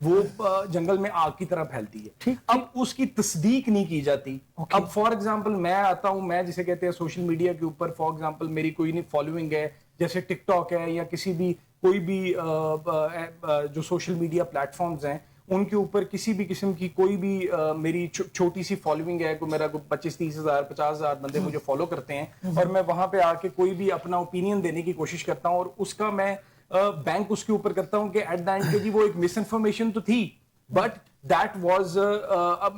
وہ جنگل میں آگ کی طرح پھیلتی ہے. اب اس کی تصدیق نہیں کی جاتی. اب فار ایگزامپل میں آتا ہوں, میں جسے کہتے ہیں سوشل میڈیا کے اوپر, فار ایگزامپل میری کوئی نہیں فالوئنگ ہے, جیسے ٹک ٹاک ہے یا کسی بھی کوئی بھی جو سوشل میڈیا پلیٹ فارمز ہیں ان کے اوپر کسی بھی قسم کی کوئی بھی میری چھوٹی سی فالوئنگ ہے, کوئی میرا 25-30 ہزار 50 ہزار بندے مجھے فالو کرتے ہیں, اور میں وہاں پہ آ کے کوئی بھی اپنا اوپینین دینے کی کوشش کرتا ہوں, اور اس کا میں بینک اس کے اوپر کرتا ہوں کہ ایٹ دا اینڈ کہ جی وہ ایک مس انفارمیشن تو تھی, but that was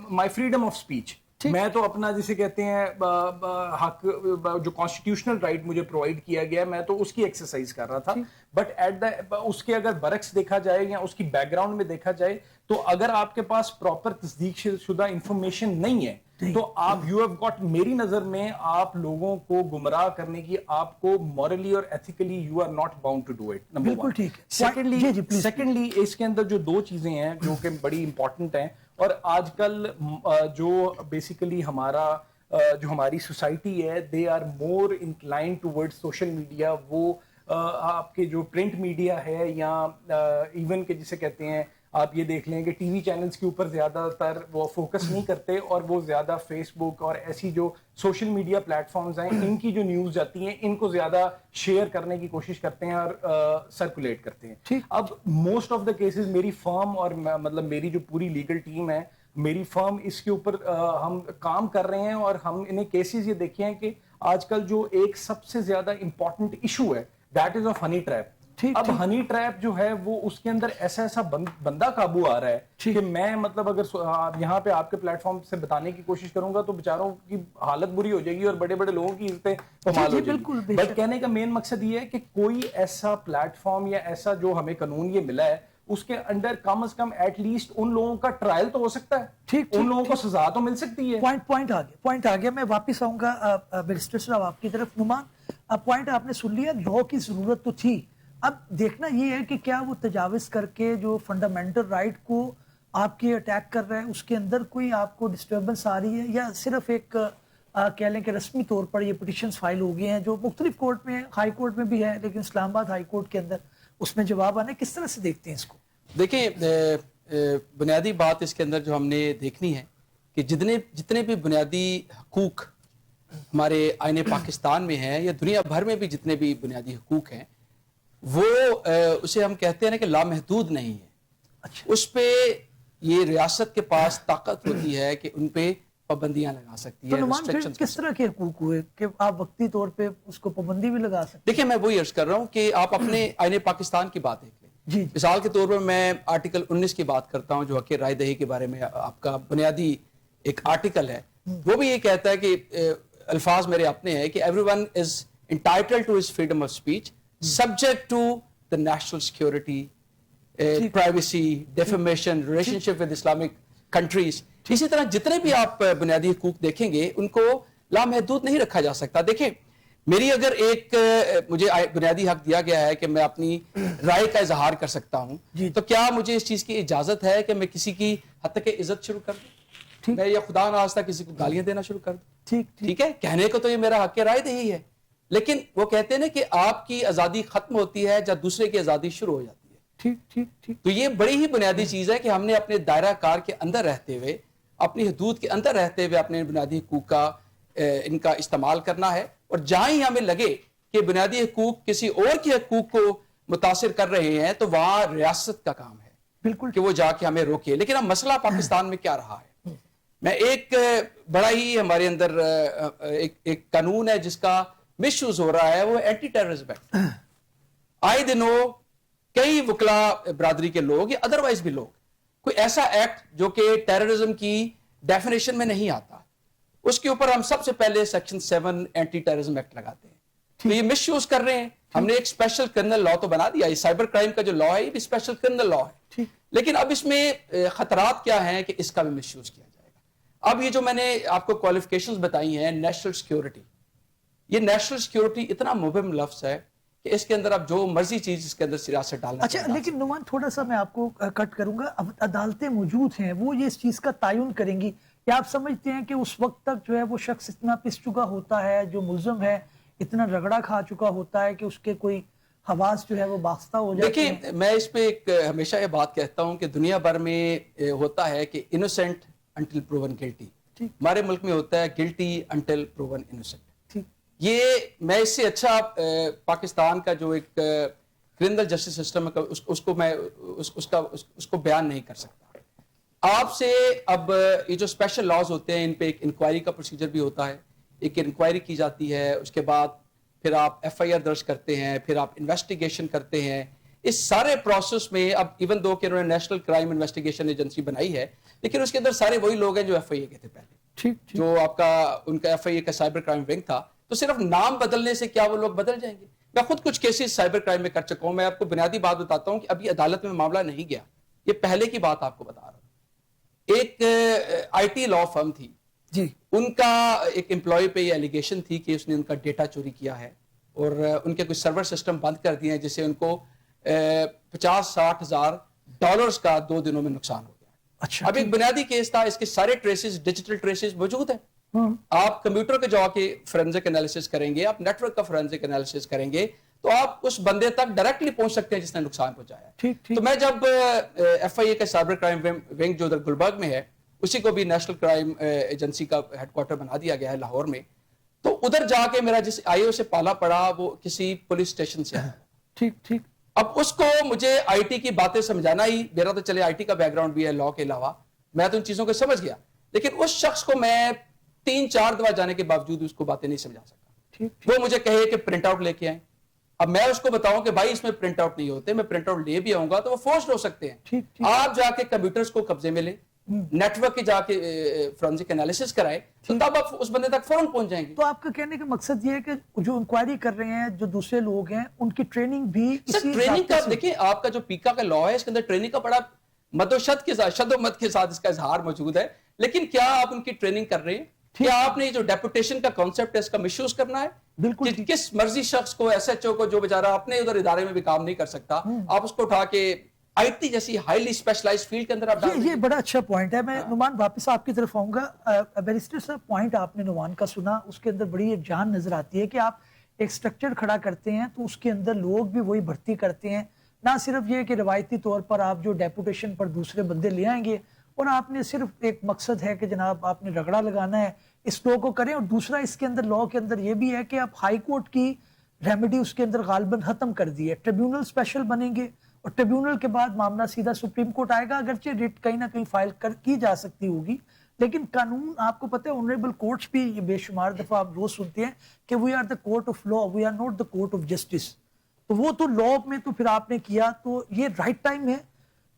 my freedom of speech. میں تو اپنا جسے کہتے ہیں حق, جو کانسٹیٹیوشنل رائٹ مجھے پرووائڈ کیا گیا ہے, میں تو اس کی ایکسرسائز کر رہا تھا. بٹ ایٹ دا اس کے اگر برعکس دیکھا جائے یا اس کی بیک گراؤنڈ میں دیکھا جائے تو اگر آپ کے پاس پراپر تصدیق شدہ انفارمیشن نہیں ہے تو آپ یو ہیو گاٹ, میری نظر میں آپ لوگوں کو گمراہ کرنے کی, آپ کو مورلی اور ethically you are not bound to do it. Number 1. Secondly اس کے اندر جو دو چیزیں ہیں جو کہ بڑی امپورٹنٹ ہیں, اور آج کل جو بیسیکلی جو ہماری سوسائٹی ہے, they are more inclined towards social media. وہ آپ کے جو پرنٹ میڈیا ہے یا ایون کہ جسے کہتے ہیں آپ یہ دیکھ لیں کہ ٹی وی چینلز کے اوپر زیادہ تر وہ فوکس نہیں کرتے, اور وہ زیادہ فیس بک اور ایسی جو سوشل میڈیا پلیٹ فارمز ہیں ان کی جو نیوز جاتی ہیں ان کو زیادہ شیئر کرنے کی کوشش کرتے ہیں اور سرکولیٹ کرتے ہیں. اب موسٹ آف دا کیسز میری فرم اور مطلب میری جو پوری لیگل ٹیم ہے, میری فرم اس کے اوپر ہم کام کر رہے ہیں, اور ہم انہیں کیسز یہ دیکھے ہیں کہ آج کل جو ایک سب سے زیادہ امپورٹنٹ ایشو ہے that is of honey trap. اب ہنی ٹریپ جو ہے وہ اس کے اندر ایسا بندہ قابو آ رہا ہے کہ میں مطلب اگر یہاں پہ آپ کے پلیٹ فارم سے بتانے کی کوشش کروں گا تو بیچاروں کی حالت بری ہو جائے گی اور بڑے بڑے لوگوں کی عزتیں پامال ہو جائیں گی. بٹ کہنے کا مین مقصد یہ ہے کہ کوئی ایسا پلیٹ فارم یا ایسا جو ہمیں قانون یہ ملا ہے اس کے انڈر کم از کم ایٹ لیسٹ ان لوگوں کا ٹرائل تو ہو سکتا ہے, ان لوگوں کو سزا تو مل سکتی ہے. پوائنٹ آ گیا. میں واپس آؤں گا بیرسٹر صاحب آپ کی طرف. نعمان, پوائنٹ آپ نے سن لیا, لا کی ضرورت تو تھی, اب دیکھنا یہ ہے کہ کیا وہ تجاوز کر کے جو فنڈامنٹل رائٹ کو آپ کے اٹیک کر رہے ہیں اس کے اندر کوئی آپ کو ڈسٹربنس آ رہی ہے, یا صرف ایک کہہ لیں کہ رسمی طور پر یہ پٹیشنز فائل ہو گئے ہیں جو مختلف کورٹ میں, ہائی کورٹ میں بھی ہے لیکن اسلام آباد ہائی کورٹ کے اندر اس میں جواب آنے, کس طرح سے دیکھتے ہیں اس کو؟ دیکھیں, بنیادی بات اس کے اندر جو ہم نے دیکھنی ہے کہ جتنے بھی بنیادی حقوق ہمارے آئین پاکستان میں ہیں یا دنیا بھر میں بھی جتنے بھی بنیادی حقوق ہیں وہ اسے ہم کہتے ہیں نا کہ لامحدود نہیں ہے. اس پہ یہ ریاست کے پاس طاقت ہوتی ہے کہ ان پہ پابندیاں لگا سکتی ہے. کس طرح کے حقوق ہوئے کہ آپ وقتی طور پہ اس کو پابندی بھی لگا سکتے ہیں؟ دیکھیں, میں وہی عرض کر رہا ہوں کہ آپ اپنے آئین پاکستان کی بات دیکھ لیں. مثال کے طور پر میں آرٹیکل 19 کی بات کرتا ہوں جو حق رائے دہی کے بارے میں آپ کا بنیادی ایک آرٹیکل ہے. وہ بھی یہ کہتا ہے کہ الفاظ میرے اپنے ہیں کہ everyone is entitled to his freedom of speech subject to the national security, privacy, defamation, relationship with Islamic countries. اسی طرح جتنے بھی آپ بنیادی حقوق دیکھیں گے ان کو لامحدود نہیں رکھا جا سکتا. دیکھیں, میری اگر مجھے بنیادی حق دیا گیا ہے کہ میں اپنی رائے کا اظہار کر سکتا ہوں, تو کیا مجھے اس چیز کی اجازت ہے کہ میں کسی کی حد تک عزت شروع کر دوں, میں یا خدا نخواستہ کسی کو گالیاں دینا شروع کر دوں؟ ٹھیک ہے, کہنے کو تو یہ میرا حق رائے دہی ہے, لیکن وہ کہتے ہیں نا کہ آپ کی آزادی ختم ہوتی ہے جب دوسرے کی آزادی شروع ہو جاتی ہے. تو یہ بڑی ہی بنیادی چیز ہے کہ ہم نے اپنے دائرہ کار کے اندر رہتے ہوئے, اپنی حدود کے اندر رہتے ہوئے اپنے بنیادی حقوق کا ان کا استعمال کرنا ہے. اور جہاں ہی ہمیں لگے کہ بنیادی حقوق کسی اور کے حقوق کو متاثر کر رہے ہیں تو وہاں ریاست کا کام ہے بالکل کہ وہ جا کے ہمیں روکے. لیکن اب مسئلہ پاکستان میں کیا رہا ہے, میں ایک بڑا ہی ہمارے اندر ایک قانون ہے جس کا مس یوز ہو رہا ہے, وہ اینٹی ٹیررزم ایکٹ. آئے دنوں کئی وکلا برادری کے لوگ یا ادروائز بھی لوگ کوئی ایسا ایکٹ جو کہ ٹیررزم کی ڈیفینیشن میں نہیں آتا اس کے اوپر ہم سب سے پہلے سیکشن 7 اینٹی ٹیررزم ایکٹ لگاتے ہیں. تو یہ مس یوز کر رہے ہیں. ہم نے ایک اسپیشل کرنل لا تو بنا دیا, یہ سائبر کرائم کا جو لا ہے یہ بھی اسپیشل کرنل لا ہے, لیکن اب اس میں خطرات کیا ہیں کہ اس کا بھی مس یوز کیا جائے گا. اب یہ جو میں نے آپ کو کوالیفیکیشنز بتائی ہیں, نیشنل سیکیورٹی, یہ نیشنل سیکیورٹی اتنا مبہم لفظ ہے کہ اس کے اندر آپ جو مرضی چیز اس کے اندر سیاست ڈالنا. اچھا, لیکن نعمان تھوڑا سا میں آپ کو کٹ کروں گا, اب عدالتیں موجود ہیں, وہ یہ اس چیز کا تعین کریں گی, یا آپ سمجھتے ہیں کہ اس وقت تک جو ہے وہ شخص اتنا پس چکا ہوتا ہے جو ملزم ہے, اتنا رگڑا کھا چکا ہوتا ہے کہ اس کے کوئی حواس جو ہے وہ باختہ ہو جاتے ہیں. دیکھیں میں اس پہ ایک ہمیشہ یہ بات کہتا ہوں کہ دنیا بھر میں ہوتا ہے کہ انوسینٹ انٹل پروون گلٹی. ہمارے ملک میں ہوتا ہے گلٹی انٹل پروون انوسینٹ. یہ میں اس سے اچھا پاکستان کا جو ایک کرمنل جسٹس سسٹم ہے اس کو میں اس کو بیان نہیں کر سکتا. آپ سے اب یہ جو اسپیشل لاز ہوتے ہیں ان پہ ایک انکوائری کا پروسیجر بھی ہوتا ہے. ایک انکوائری کی جاتی ہے, اس کے بعد پھر آپ ایف آئی آر درج کرتے ہیں, پھر آپ انویسٹیگیشن کرتے ہیں. اس سارے پروسیس میں اب ایون دو کہ انہوں نے نیشنل کرائم انویسٹیگیشن ایجنسی بنائی ہے, لیکن اس کے اندر سارے وہی لوگ ہیں جو ایف آئی اے کے تھے پہلے. جو آپ کا ان کا ایف آئی اے کا سائبر کرائم ونگ تھا, تو صرف نام بدلنے سے کیا وہ لوگ بدل جائیں گے؟ میں خود کچھ کیسز سائبر کرائم میں کر چکا ہوں. میں آپ کو بنیادی بات بتاتا ہوں کہ ابھی عدالت میں معاملہ نہیں گیا, یہ پہلے کی بات آپ کو بتا رہا ہوں. ایک آئی ٹی لا فرم تھی جی, ان کا ایک امپلائی پہ یہ ایلیگیشن تھی کہ اس نے ان کا ڈیٹا چوری کیا ہے اور ان کے کچھ سرور سسٹم بند کر دیے ہیں, جس سے ان کو $50,000-60,000 کا 2 دنوں میں نقصان ہو گیا. اچھا, اب ایک بنیادی کیس تھا, اس کے سارے ٹریسز ڈیجیٹل ٹریسز موجود ہیں. آپ کمپیوٹر کے جا کے فورینزک انالیسس کریں گے, آپ نیٹ ورک کا فورینزک انالیسس کریں گے, تو آپ اس بندے تک ڈائریکٹلی پہنچ سکتے ہیں جس نے نقصان پہنچایا. تو میں جب ایف آئی اے کا سائبر کرائم ونگ جو ادھر گلبرگ میں ہے, اسی کو بھی نیشنل کرائم ایجنسی کا ہیڈ کوارٹر بنا دیا گیا ہے لاہور میں, تو ادھر جا کے میرا جس آئی او سے پالا پڑا وہ کسی پولیس اسٹیشن سے آیا. اب اس کو مجھے آئی ٹی کی باتیں سمجھانا ہی, میرا تو چلے آئی ٹی کا بیک گراؤنڈ بھی ہے لا کے علاوہ, میں تو ان چیزوں کو سمجھ گیا, لیکن اس شخص کو میں 3-4 دفعہ جانے کے باوجود اس کو باتیں نہیں سمجھا سکا. وہ مجھے کہے کہ پرنٹ آؤٹ لے کے آئیں. اب میں اس کو بتاؤں کہ بھائی اس میں پرنٹ آؤٹ نہیں ہوتے, میں پرنٹ آؤٹ لے بھی آؤں گا تو وہ فورسڈ ہو سکتے ہیں. آپ جا کے کمپیوٹرز کو قبضے میں لیں, نیٹ ورک کے جا کے فورینزک انالیسس کرائیں, تو تب آپ اس بندے تک فوراً پہنچ جائیں گے. تو آپ کا کہنے کا مقصد یہ ہے کہ جو انکوائری کر رہے ہیں جو دوسرے لوگ ہیں ان کی ٹریننگ بھی سر ٹریننگ کا دیکھیں, آپ کا جو پیکا کا لا ہے اس کے اندر ٹریننگ کا بڑا مد و شد کے ساتھ, شد و مد کے ساتھ اس کا اظہار موجود ہے, لیکن کیا آپ ان کی ٹریننگ کر رہے ہیں؟ کیا آپ نے جو ڈیپوٹیشن کا کانسیپٹ ہے اس کا مس یوز کرنا ہے؟ بالکل. کس مرضی شخص کو, ایس ایچ او کو جو بیچارہ اپنے ادھر ادارے میں بھی کام نہیں کر سکتا, آپ اس کو اٹھا کے آئی ٹی جیسی ہائیلی اسپیشلائزڈ فیلڈ کے اندر آپ ڈال دیں. یہ بڑا اچھا پوائنٹ ہے. میں نعمان واپس آپ کی طرف آؤں گا. بیرسٹر صاحب, پوائنٹ آپ نے نعمان کا سنا, اس کے اندر بڑی ایک جان نظر آتی ہے کہ آپ ایک سٹرکچر کھڑا کرتے ہیں تو اس کے اندر لوگ بھی وہی بھرتی کرتے ہیں. نہ صرف یہ کہ روایتی طور پر آپ جو ڈیپوٹیشن پر دوسرے بندے لے آئیں گے اور آپ نے صرف ایک مقصد ہے کہ جناب آپ نے رگڑا لگانا ہے, اس لو کو کریں, اور دوسرا اس کے اندر لا کے اندر یہ بھی ہے کہ آپ ہائی کورٹ کی ریمیڈی اس کے اندر غالباً ختم کر دی ہے. ٹریبیونل اسپیشل بنیں گے اور ٹریبیونل کے بعد معاملہ سیدھا سپریم کورٹ آئے گا, اگرچہ ریٹ کہیں نہ کہیں فائل کی جا سکتی ہوگی, لیکن قانون آپ کو پتہ ہے آنریبل کورٹس بھی یہ بے شمار دفعہ آپ روز سنتے ہیں کہ we are the court of law, we are not the court of justice. تو وہ تو لا میں تو پھر آپ نے کیا, تو یہ رائٹ ٹائم ہے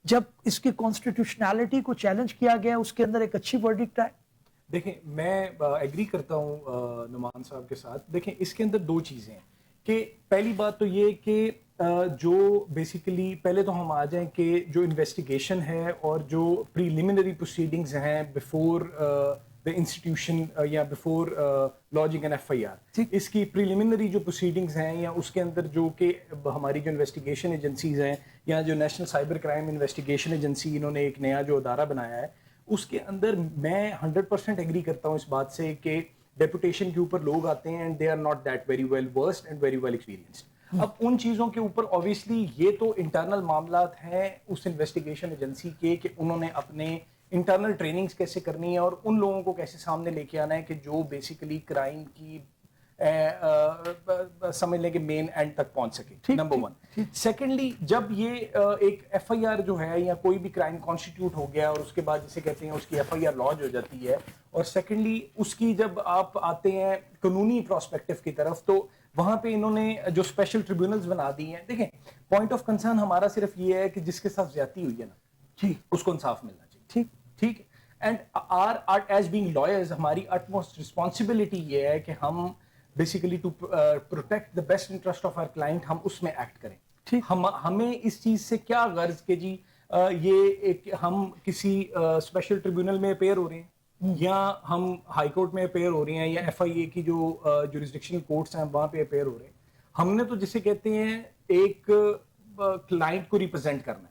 جب اس کی کانسٹیٹیوشنالٹی کو چیلنج کیا گیا, اس کے اندر ایک اچھی ورڈکٹ آئے. دیکھیں میں ایگری کرتا ہوں نعمان صاحب کے ساتھ. دیکھیں اس کے اندر 2 چیزیں ہیں کہ پہلی بات تو یہ کہ جو بیسیکلی پہلے تو ہم آ جائیں کہ جو انویسٹیگیشن ہے اور جو پریلیمنری پروسیڈنگز ہیں بیفور دا انسٹیٹیوشن یا before launching an F I R, اس کی پریلیمنری جو پروسیڈنگز ہیں یا اس کے اندر جو کہ ہماری جو انویسٹیگیشن ایجنسیز ہیں یا جو national cyber crime investigation agency انہوں نے ایک نیا جو ادارہ بنایا ہے, اس کے اندر میں 100% ایگری کرتا ہوں اس بات سے کہ ڈیپوٹیشن کے اوپر لوگ آتے ہیں and they are not that very well versed and very well experienced. اب ان چیزوں کے اوپر اوبیسلی یہ تو انٹرنل معاملات ہیں اس انویسٹیگیشن ایجنسی کے کہ انہوں نے اپنے انٹرنل ٹریننگز کیسے کرنی ہے اور ان لوگوں کو کیسے سامنے لے کے آنا ہے کہ جو بیسیکلی کرائم کی سمجھ لیں کہ مین اینڈ تک پہنچ سکے, نمبر 1. سیکنڈلی جب یہ ایک ایف آئی آر جو ہے یا کوئی بھی کرائم کانسٹیٹیوٹ ہو گیا اور اس کے بعد جسے کہتے ہیں اس کی ایف آئی آر لانچ ہو جاتی ہے, اور سیکنڈلی اس کی جب آپ آتے ہیں قانونی پراسپیکٹو کی طرف, تو وہاں پہ انہوں نے جو اسپیشل ٹریبیونلز بنا دی ہیں. دیکھیں پوائنٹ آف کنسرن ہمارا صرف یہ ہے کہ جس کے ساتھ زیادتی ہوئی ہے نا اس کو انصاف ملنا چاہیے. ٹھیک and are as being lawyers ہماری اٹموسٹ رسپانسبلٹی یہ ہے کہ ہم basically to protect the best interest of our client ہم اس میں ایکٹ کریں. ہمیں اس چیز سے کیا غرض کہ جی یہ ایک ہم کسی اسپیشل ٹریبیونل میں اپیئر ہو رہے ہیں یا ہم ہائی کورٹ میں اپیئر ہو رہے ہیں یا ایف آئی اے کی جو جورسڈکشنل کورٹس ہیں وہاں پہ اپیئر ہو رہے ہیں. ہم نے تو جسے کہتے ہیں ایک کلائنٹ کو ریپرزینٹ کرنا ہے.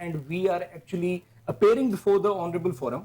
and we are actually appearing before the honorable forum,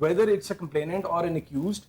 whether it's a complainant or an accused,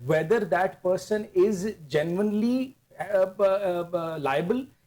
whether that person is genuinely liable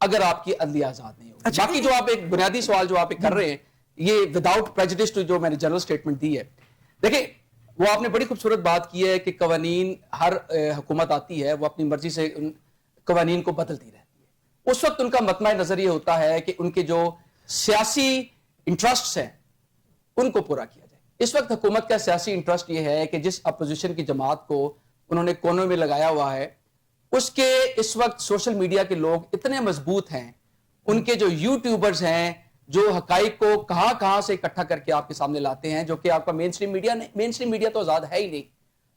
اگر آپ کی عدلیہ آزاد نہیں ہوگی. باقی جو آپ ایک بنیادی سوال جو آپ کر رہے ہیں یہ وداؤٹ پریجوڈس ٹو جو میں نے جنرل سٹیٹمنٹ دی ہے, دیکھیں وہ آپ نے بڑی خوبصورت بات کی ہے کہ قوانین, ہر حکومت آتی ہے وہ اپنی مرضی سے ان قوانین کو بدلتی رہتی ہے. اس وقت ان کا مطمع نظر یہ ہوتا ہے کہ ان کے جو سیاسی انٹرسٹس ہیں ان کو پورا کیا جائے. اس وقت حکومت کا سیاسی انٹرسٹ یہ ہے کہ جس اپوزیشن کی جماعت کو انہوں نے کونوں میں لگایا ہوا ہے اس کے اس وقت سوشل میڈیا کے لوگ اتنے مضبوط ہیں, ان کے جو یوٹیوبرز ہیں جو حقائق کو کہاں کہاں سے اکٹھا کر کے آپ کے سامنے لاتے ہیں, جو کہ آپ کا مین سٹریم میڈیا نہیں, مین سٹریم میڈیا تو آزاد ہے ہی نہیں.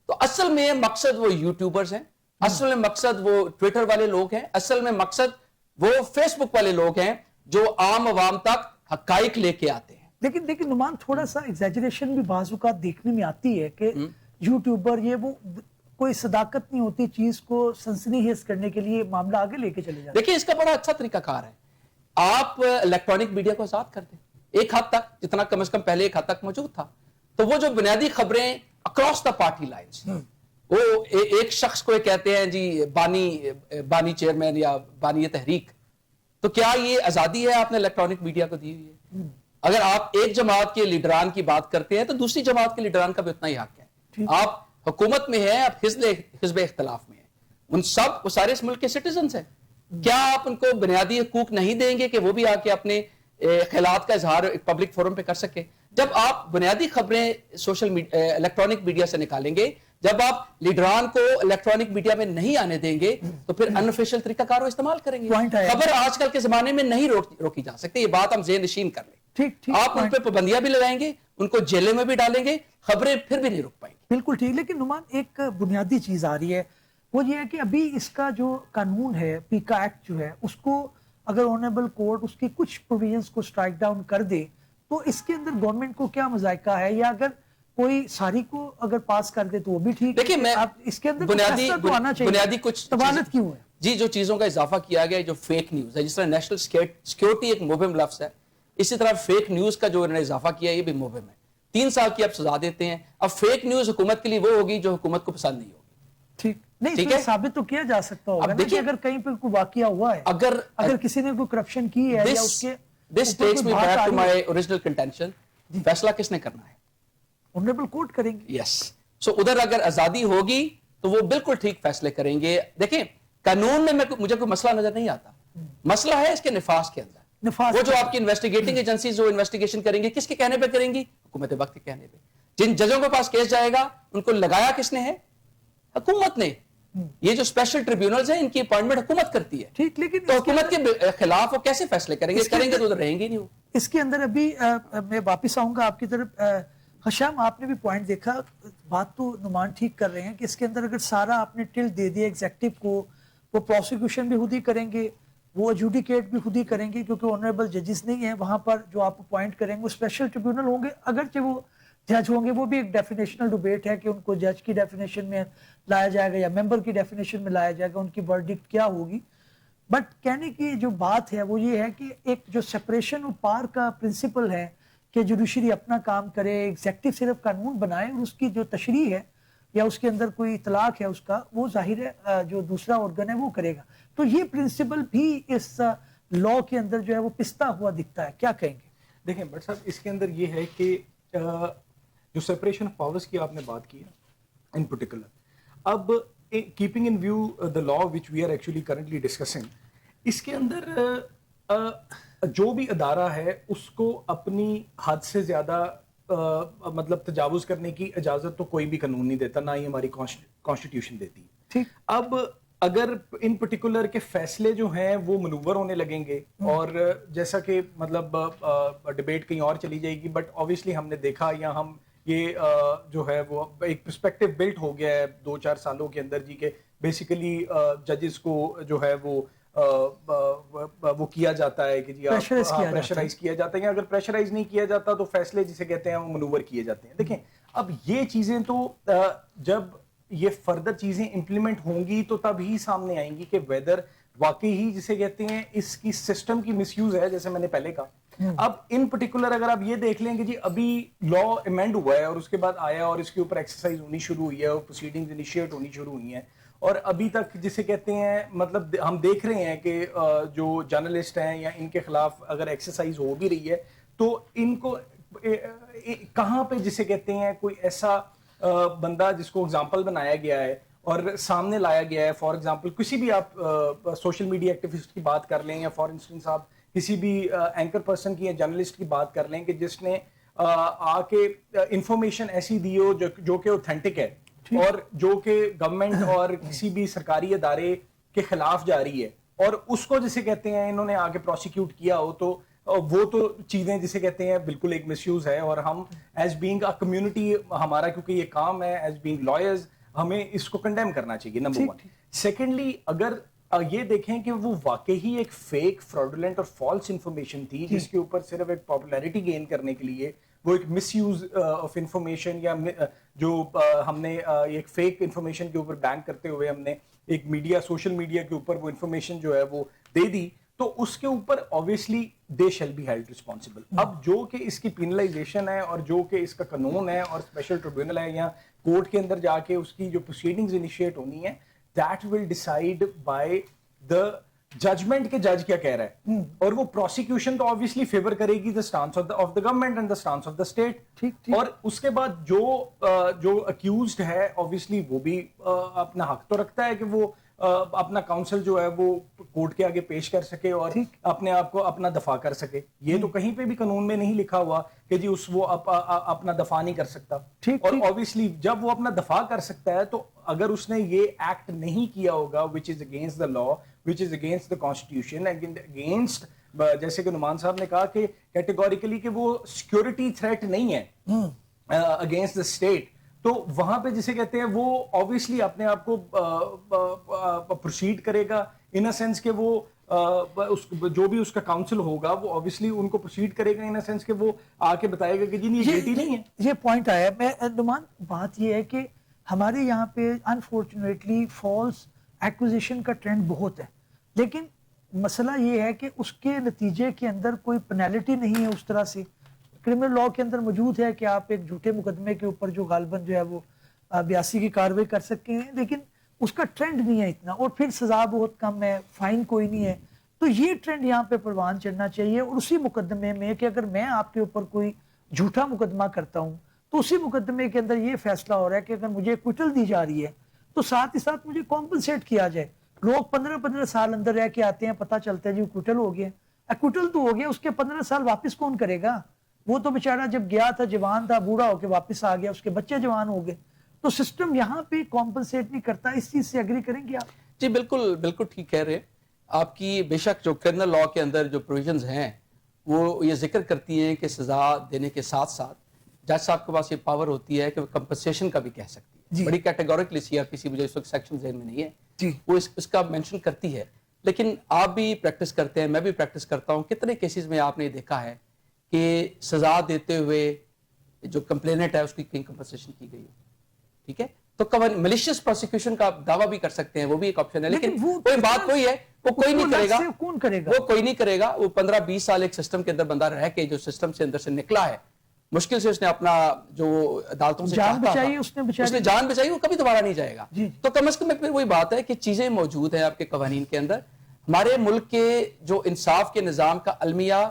تو اصل میں مقصد وہ یوٹیوبرز ہیں, اصل میں مقصد وہ ٹویٹر والے لوگ ہیں, اصل میں مقصد وہ فیس بک والے لوگ ہیں جو عام عوام تک حقائق لے کے آتے ہیں. لیکن نعمان تھوڑا سا ایگزیجریشن بھی بعض اوقات دیکھنے میں آتی ہے کہ یوٹیوبر یہ وہ کوئی صداقت نہیں ہوتی, چیز کو سنسنی خیز کرنے کے لیے معاملہ آگے لے کے چلے جاتے ہیں. دیکھیں اس کا بڑا اچھا طریقہ کار ہے, آپ الیکٹرانک میڈیا کو آزاد کر دیں ایک حد تک, جتنا کم از کم پہلے ایک حد تک موجود تھا. تو وہ جو بنیادی خبریں اکراس دا پارٹی لائنز, وہ ایک شخص کو کہتے ہیں جی بانی چیئرمین یا بانی تحریک, تو کیا یہ آزادی ہے آپ نے الیکٹرانک میڈیا کو دی ہوئی ہے؟ اگر آپ ایک جماعت کے لیڈران کی بات کرتے ہیں تو دوسری جماعت کے لیڈران کا بھی اتنا ہی حق ہے. آپ حکومت میں ہیں, آپ حزب اختلاف میں ہیں, ان سب وہ سارے اس ملک کے سٹیزنز ہیں. کیا آپ ان کو بنیادی حقوق نہیں دیں گے کہ وہ بھی آ کے اپنے خیالات کا اظہار پبلک فورم پہ کر سکے؟ جب آپ بنیادی خبریں الیکٹرانک میڈیا سے نکالیں گے, جب آپ لیڈران کو الیکٹرانک میڈیا میں نہیں آنے دیں گے تو پھر انآفیشل طریقہ کار استعمال کریں گے. خبر آج کل کے زمانے میں نہیں روکی جا سکتی, یہ بات ہم ذہن نشین کر لیں. آپ ان پہ پابندیاں بھی لگائیں گے, ان کو جیلوں میں بھی ڈالیں گے, خبریں پھر بھی نہیں رک پائیں گی. بالکل ٹھیک. لیکن نعمان ایک بنیادی چیز آ رہی ہے, وہ یہ ہے کہ ابھی اس کا جو قانون ہے, پیکا ایکٹ جو ہے, اس کو اگر آنریبل کورٹ اس کی کچھ پروویژنز کو سٹرائک ڈاؤن کر دے تو اس کے اندر گورنمنٹ کو کیا مذائقہ ہے, یا اگر کوئی ساری کو اگر پاس کر دے تو وہ بھی ٹھیک. دیکھیں میں اس کے اندر بنیادی کچھ طوالت کیوں ہے جی, جو چیزوں کا اضافہ کیا گیا ہے, جو فیک نیوز ہے, جس طرح نیشنل سیکیورٹی ایک مبہم لفظ ہے, اسی طرح فیک نیوز کا جو انہوں نے اضافہ کیا ہے یہ بھی مبہم ہے. 3 سال کی آپ سزا دیتے ہیں. اب فیک نیوز حکومت کے لیے وہ ہوگی جو حکومت کو پسند نہیں ہوگی. ٹھیک نہیں, تو ثابت تو کیا جا سکتا ہوگا نا کہ اگر کہیں پر کوئی واقعہ ہوا ہے, اگر کسی نے کوئی کرپشن کی ہے یا اس کے This takes me back to my original contention. فیصلہ کس نے کرنا ہے؟ آنریبل کورٹ کریں گے. یس. سو ادھر اگر آزادی ہوگی تو وہ بالکل ٹھیک فیصلے کریں گے. دیکھیں قانون میں مجھے کوئی مسئلہ نظر نہیں آتا, مسئلہ ہے اس کے نفاذ کے اندر. وہ جو آپ کی انویسٹیگیٹنگ ایجنسیز جو انویسٹیگیشن کریں گی, کس کے کہنے پہ کریں گی؟ حکومت وقت کے کہنے پہ. جن ججوں کے پاس کیس جائے گا ان کو لگایا کس نے ہے؟ حکومت نے. یہ جو اسپیشل ٹریبیونلز ہیں ان کی اپوائنٹمنٹ حکومت کرتی ہے. ٹھیک, لیکن تو حکومت کے خلاف وہ کیسے فیصلے کریں گے؟ کریں گے تو ادھر رہیں گے نہیں. وہ اس کے اندر ابھی میں واپس آؤں گا آپ کی طرف. حشام, آپ نے بھی پوائنٹ دیکھا, بات تو نعمان ٹھیک کر رہے ہیں کہ اس کے اندر اگر سارا آپ نے ٹل دے دیا ایگزیکٹو کو, وہ پروسیکیوشن بھی خود ہی کریں گے, وہ ایڈجوڈیکیٹ بھی خود ہی کریں گے, کیونکہ آنریبل ججز نہیں ہیں وہاں پر جو آپ اپوائنٹ کریں گے. وہ اسپیشل ٹریبیونل ہوں گے, اگرچہ وہ جج ہوں گے, وہ بھی ایک ڈیفینیشنل ڈیبیٹ ہے کہ ان کو جج کی ڈیفینیشن میں لایا جائے گا یا ممبر کی ڈیفینیشن میں لایا جائے گا, ان کی ورڈکٹ کیا ہوگی. بٹ کہنے کی جو بات ہے وہ یہ ہے کہ ایک جو سپریشن آف پاور کا پرنسپل ہے کہ جوڈیشری اپنا کام کرے, ایگزیکٹو صرف قانون بنائے اور اس کی جو تشریح ہے یا اس کے اندر کوئی اطلاق ہے اس کا, وہ ظاہر ہے جو دوسرا آرگن ہے وہ کرے گا. تو یہ پرنسپل بھی اس لا کے اندر جو ہے وہ پستا ہوا دکھتا ہے. کیا کہیں گے؟ دیکھیں بٹ صاحب, اس کے اندر یہ ہے کہ جو سپریشن آف پاورز کی آپ نے بات کی ہے ان پرٹیکولر, اب keeping in view the law which we are actually currently discussing, اس کے اندر جو بھی ادارہ ہے اس کو اپنی حد سے زیادہ مطلب تجاوز کرنے کی اجازت تو کوئی بھی قانون نہیں دیتا, نہ ہی ہماری کانسٹیٹیوشن دیتی. ٹھیک. اب اگر ان پرٹیکولر کے فیصلے جو ہیں وہ منور ہونے لگیں گے, اور جیسا کہ مطلب ڈیبیٹ کہیں اور چلی جائے گی, بٹ آبویسلی ہم نے دیکھا یا ہم یہ جو ہے وہ ایک پرسپیکٹو بلٹ ہو گیا ہے 2-4 سالوں کے اندر جی, کہ بیسیکلی ججز کو جو ہے وہ کیا جاتا ہے کہ جی پریشرائز کیا جاتا ہے, یا اگر پریشرائز نہیں کیا جاتا تو فیصلے جسے کہتے ہیں وہ منور کیے جاتے ہیں. دیکھیں اب یہ چیزیں تو جب یہ فردر چیزیں امپلیمنٹ ہوں گی تو تب ہی سامنے آئیں گی کہ ویدر واقعی ہی جسے کہتے ہیں اس کی سسٹم کی مس یوز ہے, جیسے میں نے پہلے کہا. اب ان پرٹیکولر اگر آپ یہ دیکھ لیں کہ جی ابھی لا امینڈ ہوا ہے اور اس کے بعد آیا اور اس کے اوپر ایکسرسائز ہونی شروع ہوئی ہے اور پروسیڈنگز انیشیٹ ہونی شروع ہوئی ہیں, اور ابھی تک جسے کہتے ہیں مطلب ہم دیکھ رہے ہیں کہ جو جرنلسٹ ہیں یا ان کے خلاف اگر ایکسرسائز ہو بھی رہی ہے تو ان کو کہاں پہ جسے کہتے ہیں کوئی ایسا بندہ جس کو اگزامپل بنایا گیا ہے اور سامنے لایا گیا ہے. فار ایگزامپل کسی بھی آپ سوشل میڈیا ایکٹیوسٹ کی بات کر لیں یا فار انسٹنس آپ کسی بھی اینکر پرسن کی یا جرنلسٹ کی بات کر لیں کہ جس نے آ کے انفارمیشن ایسی دی ہو جو کہ اوتھینٹک ہے اور جو کہ گورنمنٹ اور کسی بھی سرکاری ادارے کے خلاف جا رہی ہے اور اس کو جسے کہتے ہیں انہوں نے آگے پروسیکیوٹ کیا ہو, تو وہ تو چیزیں جسے کہتے ہیں بالکل ایک مس یوز ہے. اور ہم ایز بینگ اے کمیونٹی, ہمارا کیونکہ یہ کام ہے ایز بینگ لائرز, ہمیں اس کو کنڈیم کرنا چاہیے, نمبر 1. سیکنڈلی اگر یہ دیکھیں کہ وہ واقعی ایک فیک, فراڈولنٹ اور فالس انفارمیشن تھی جس کے اوپر صرف ایک پاپولیرٹی گین کرنے کے لیے وہ ایک مس یوز آف انفارمیشن یا جو ہم نے ایک فیک انفارمیشن کے اوپر بینک کرتے ہوئے ہم نے ایک میڈیا, سوشل میڈیا کے اوپر وہ انفارمیشن جو ہے وہ دے دی, تو اس کے اوپر obviously they shall be held responsible. اب جو کہ اس کی پینلائزیشن ہے اور جو کہ اس کا قانون ہے اور اسپیشل ٹریبیونل ہے یا کورٹ کے اندر جا کے اس کی جو پروسیڈنگز انیشیٹ ہونی ہے, that will decide by the judgment کہ جج کیا کہہ رہا ہے. اور وہ پروسیکیوشن تو obviously فیور کرے گی the stance of the government and the stance of the state. اور اس کے بعد جو accused ہے obviously وہ بھی اپنا حق تو رکھتا ہے کہ وہ اپنا کاؤنسل جو ہے وہ کورٹ کے آگے پیش کر سکے اور اپنے آپ کو اپنا دفاع کر سکے. یہ تو کہیں پہ بھی قانون میں نہیں لکھا ہوا کہ جی وہ اپنا دفاع نہیں کر سکتا. اور obviously جب وہ اپنا دفاع کر سکتا ہے تو اگر اس نے یہ ایکٹ نہیں کیا ہوگا which is against the law, which is against the constitution, against جیسے کہ نعمان صاحب نے کہا کہ کیٹیگوریکلی کہ وہ سیکورٹی تھریٹ نہیں ہے against the state, تو وہاں پہ جسے کہتے ہیں وہ obviously اپنے آپ کو پروسیڈ کرے گا in a sense کہ وہ جو بھی اس کا کاؤنسل ہوگا وہ obviously ان کو پروسیڈ کرے گا in a sense کہ وہ آ کے بتائے گا کہ جی نہیں گلٹی نہیں ہے. یہ پوائنٹ آیا. میں نعمان بات یہ ہے کہ ہمارے یہاں پہ انفارچونیٹلی فالس ایکوزیشن کا ٹرینڈ بہت ہے, لیکن مسئلہ یہ ہے کہ اس کے نتیجے کے اندر کوئی پینالٹی نہیں ہے اس طرح سے. کرمنل لاء کے اندر موجود ہے کہ آپ ایک جھوٹے مقدمے کے اوپر جو غالباً جو ہے وہ 82 کی کارروائی کر سکتے ہیں, لیکن اس کا ٹرینڈ نہیں ہے اتنا, اور پھر سزا بہت کم ہے, فائن کوئی نہیں ہے. تو یہ ٹرینڈ یہاں پہ پروان چڑھنا چاہیے. اور اسی مقدمے میں کہ اگر میں آپ کے اوپر کوئی جھوٹا مقدمہ کرتا ہوں تو اسی مقدمے کے اندر یہ فیصلہ ہو رہا ہے کہ اگر مجھے ایکویٹل دی جا رہی ہے تو ساتھ ہی ساتھ مجھے کمپنسیٹ کیا جائے. لوگ 15 سال اندر رہ کے آتے ہیں, پتہ چلتا ہے جی ایکویٹل ہو گیا. ایکویٹل تو ہو گیا, اس کے 15 سال واپس کون کرے گا؟ وہ تو بیچارہ جب گیا تھا جوان تھا, بوڑھا ہو کے واپس آ گیا, اس کے بچے جوان ہو گئے. تو سسٹم یہاں پہ کمپنسیٹ نہیں کرتا. اس چیز سے ایگری کریں گے آپ؟ جی بالکل بالکل ٹھیک کہہ رہے ہیں آپ کی. بے شک جو کرمنل لاء کے اندر جو پروویژنز ہیں وہ یہ ذکر کرتی ہیں کہ سزا دینے کے ساتھ ساتھ جج صاحب کے پاس یہ پاور ہوتی ہے کہ وہ کمپنسیشن کا بھی کہہ سکتی ہے. بڑی کیٹیگوریکلی CRPC مجھے اس وقت سیکشن ذہن میں نہیں ہے, وہ اس کا مینشن کرتی ہے. لیکن آپ بھی پریکٹس کرتے ہیں, میں بھی پریکٹس کرتا ہوں. کتنے کیسز میں آپ نے دیکھا ہے کہ سزا دیتے ہوئے جو کمپلیننٹ ہے اس کی کہیں کمپنسیشن کی گئی ہو. ٹھیک ہے, تو ملیشیس پروسیکیوشن کا دعویٰ بھی کر سکتے ہیں, وہ بھی ایک آپشن ہے. لیکن کوئی بات کوئی ہے, وہ کوئی نہیں کرے گا. کون کرے گا؟ وہ کوئی نہیں کرے گا. وہ 15-20 سال ایک سسٹم کے اندر بندہ رہ کے جو سسٹم سے اندر سے نکلا ہے, مشکل سے اس نے اپنا جو عدالتوں سے جان بچائی, اس نے جان بچائی, وہ کبھی دوبارہ نہیں جائے گا. تو کم از کم پھر وہی بات ہے کہ چیزیں موجود ہیں آپ کے قوانین کے اندر. ہمارے ملک کے جو انصاف کے نظام کا المیہ